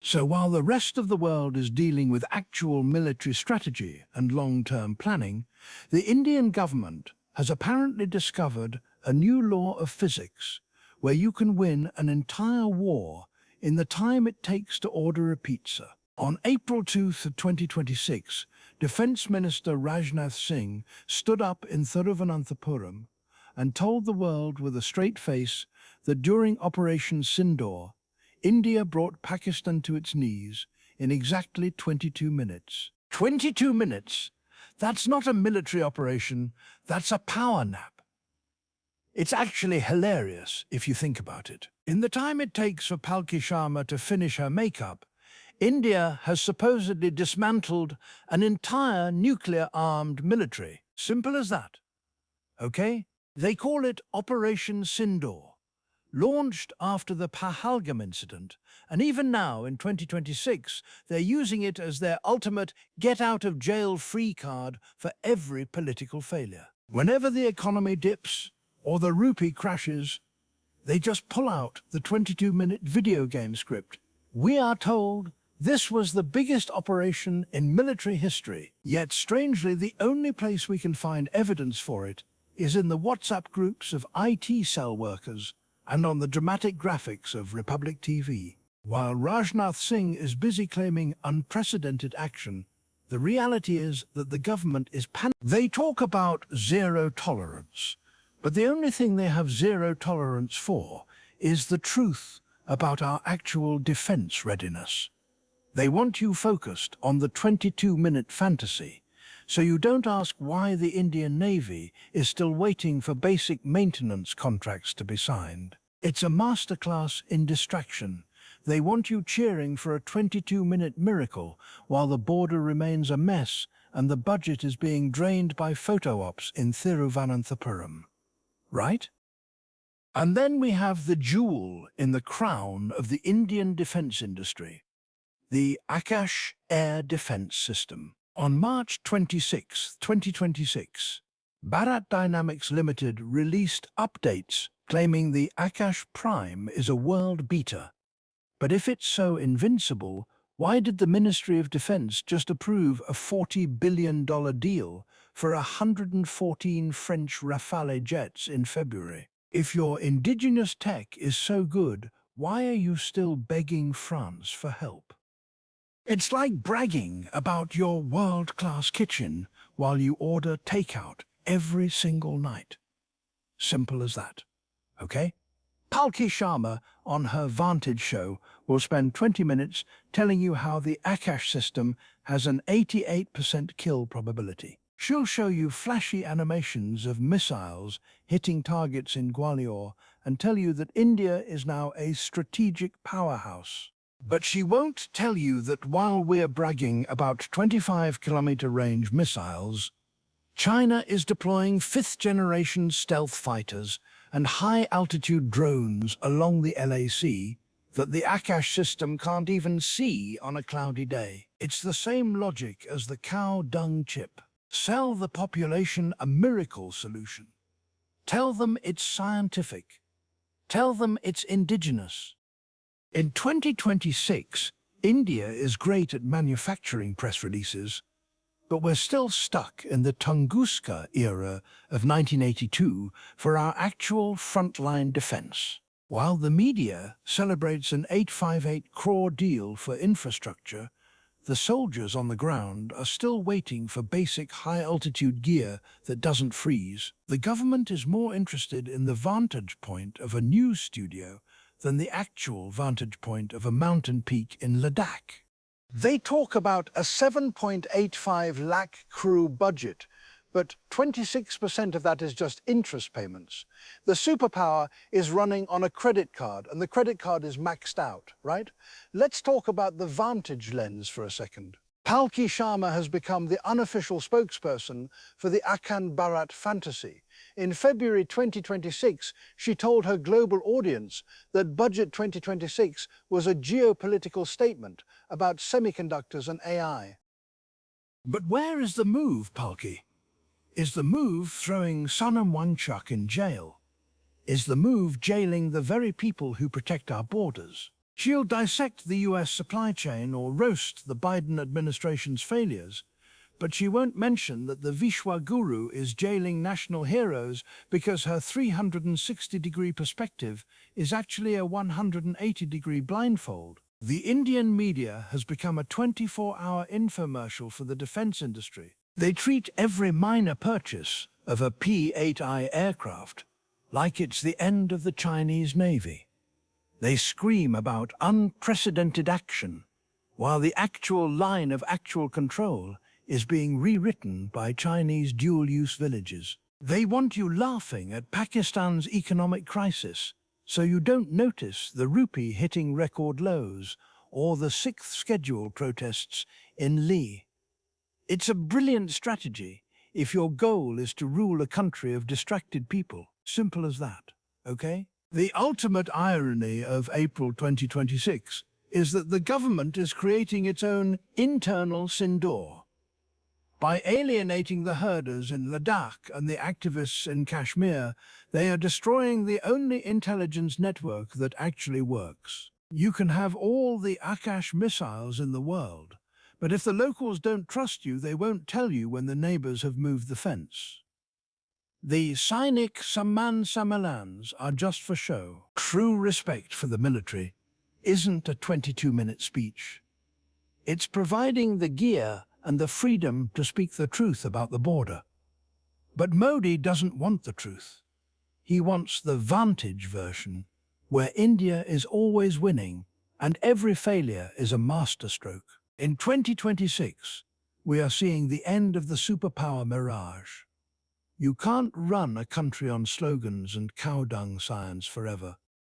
So while the rest of the world is dealing with actual military strategy and long-term planning, the Indian government has apparently discovered a new law of physics where you can win an entire war in the time it takes to order a pizza. On April 2nd of 2026, Defence Minister Rajnath Singh stood up in Thiruvananthapuram and told the world with a straight face that during Operation Sindoor, India brought Pakistan to its knees in exactly 22 minutes. 22 minutes? That's not a military operation, that's a power nap. It's actually hilarious if you think about it. In the time it takes for Palki Sharma to finish her makeup, India has supposedly dismantled an entire nuclear-armed military. Simple as that. Okay? They call it Operation Sindoor, launched after the Pahalgam incident, and even now, in 2026, they're using it as their ultimate get-out-of-jail-free card for every political failure. Whenever the economy dips or the rupee crashes, they just pull out the 22-minute video game script. We are told this was the biggest operation in military history, yet strangely the only place we can find evidence for it is in the WhatsApp groups of IT cell workers and on the dramatic graphics of Republic TV. While Rajnath Singh is busy claiming unprecedented action, the reality is that the government is panicking. They talk about zero tolerance, but the only thing they have zero tolerance for is the truth about our actual defense readiness. They want you focused on the 22-minute fantasy, so you don't ask why the Indian Navy is still waiting for basic maintenance contracts to be signed. It's a masterclass in distraction. They want you cheering for a 22-minute miracle while the border remains a mess and the budget is being drained by photo ops in Thiruvananthapuram. Right? And then we have the jewel in the crown of the Indian defense industry, the Akash Air Defense System. On March 26, 2026, Bharat Dynamics Limited released updates claiming the Akash Prime is a world beater. But if it's so invincible, why did the Ministry of Defense just approve a $40 billion deal for 114 French Rafale jets in February? If your indigenous tech is so good, why are you still begging France for help? It's like bragging about your world-class kitchen while you order takeout every single night. Simple as that, okay? Palki Sharma on her Vantage show will spend 20 minutes telling you how the Akash system has an 88% kill probability. She'll show you flashy animations of missiles hitting targets in Gwalior and tell you that India is now a strategic powerhouse. But she won't tell you that while we're bragging about 25-kilometer range missiles, China is deploying fifth-generation stealth fighters and high-altitude drones along the LAC that the Akash system can't even see on a cloudy day. It's the same logic as the cow dung chip. Sell the population a miracle solution. Tell them it's scientific. Tell them it's indigenous. In 2026, India is great at manufacturing press releases, but we're still stuck in the Tunguska era of 1982 for our actual frontline defense. While the media celebrates an 858 crore deal for infrastructure, the soldiers on the ground are still waiting for basic high-altitude gear that doesn't freeze. The government is more interested in the vantage point of a news studio than the actual vantage point of a mountain peak in Ladakh. They talk about a 7.85 lakh crew budget, but 26% of that is just interest payments. The superpower is running on a credit card, and the credit card is maxed out, right? Let's talk about the Vantage lens for a second. Palki Sharma has become the unofficial spokesperson for the Akhand Bharat fantasy. In February 2026, she told her global audience that Budget 2026 was a geopolitical statement about semiconductors and AI. But where is the move, Palki? Is the move throwing Sonam Wangchuk in jail? Is the move jailing the very people who protect our borders? She'll dissect the US supply chain or roast the Biden administration's failures, but she won't mention that the Vishwa Guru is jailing national heroes because her 360-degree perspective is actually a 180-degree blindfold. The Indian media has become a 24-hour infomercial for the defense industry. They treat every minor purchase of a P-8I aircraft like it's the end of the Chinese Navy. They scream about unprecedented action, while the actual line of actual control is being rewritten by Chinese dual-use villages. They want you laughing at Pakistan's economic crisis, so you don't notice the rupee hitting record lows or the sixth schedule protests in Leh. It's a brilliant strategy if your goal is to rule a country of distracted people. Simple as that, okay? The ultimate irony of April 2026 is that the government is creating its own internal Sindoor. By alienating the herders in Ladakh and the activists in Kashmir, they are destroying the only intelligence network that actually works. You can have all the Akash missiles in the world, but if the locals don't trust you, they won't tell you when the neighbors have moved the fence. The Sainik Samman Samalans are just for show. True respect for the military isn't a 22-minute speech. It's providing the gear and the freedom to speak the truth about the border. But Modi doesn't want the truth. He wants the vantage version, where India is always winning and every failure is a masterstroke. In 2026, we are seeing the end of the superpower mirage. You can't run a country on slogans and cow dung science forever.